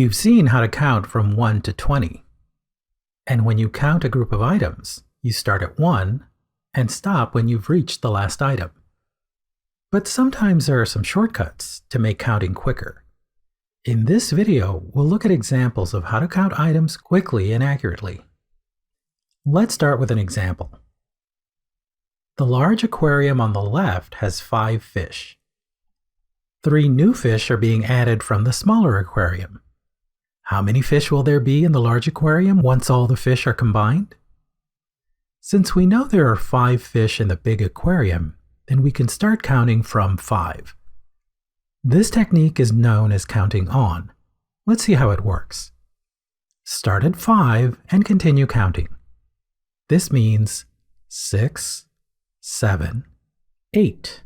You've seen how to count from 1 to 20. And when you count a group of items, you start at 1 and stop when you've reached the last item. But sometimes there are some shortcuts to make counting quicker. In this video, we'll look at examples of how to count items quickly and accurately. Let's start with an example. The large aquarium on the left has 5 fish. 3 new fish are being added from the smaller aquarium. How many fish will there be in the large aquarium once all the fish are combined? Since we know there are 5 fish in the big aquarium, then we can start counting from 5. This technique is known as counting on. Let's see how it works. Start at 5 and continue counting. This means 6, 7, 8.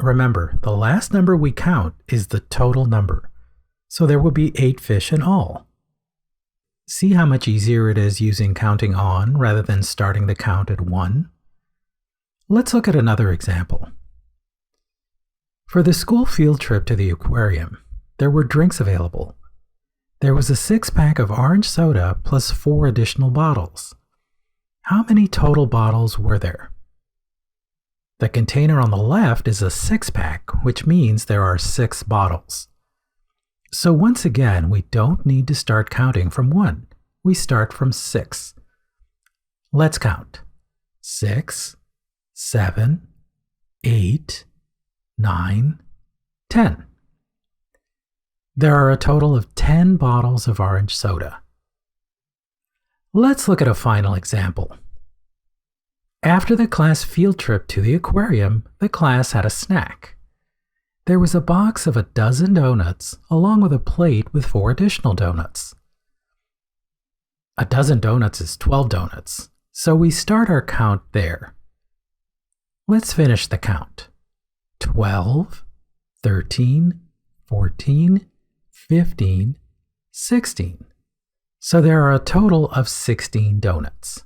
Remember, the last number we count is the total number, so there will be 8 fish in all. See how much easier it is using counting on rather than starting the count at 1? Let's look at another example. For the school field trip to the aquarium, there were drinks available. There was a 6-pack of orange soda plus 4 additional bottles. How many total bottles were there? The container on the left is a 6-pack, which means there are 6 bottles. So once again, we don't need to start counting from 1. We start from 6. Let's count. 6, 7, 8, 9, 10. There are a total of 10 bottles of orange soda. Let's look at a final example. After the class field trip to the aquarium, the class had a snack. There was a box of 12 donuts along with a plate with 4 additional donuts. 12 donuts is 12 donuts, so we start our count there. Let's finish the count. 12, 13, 14, 15, 16. So there are a total of 16 donuts.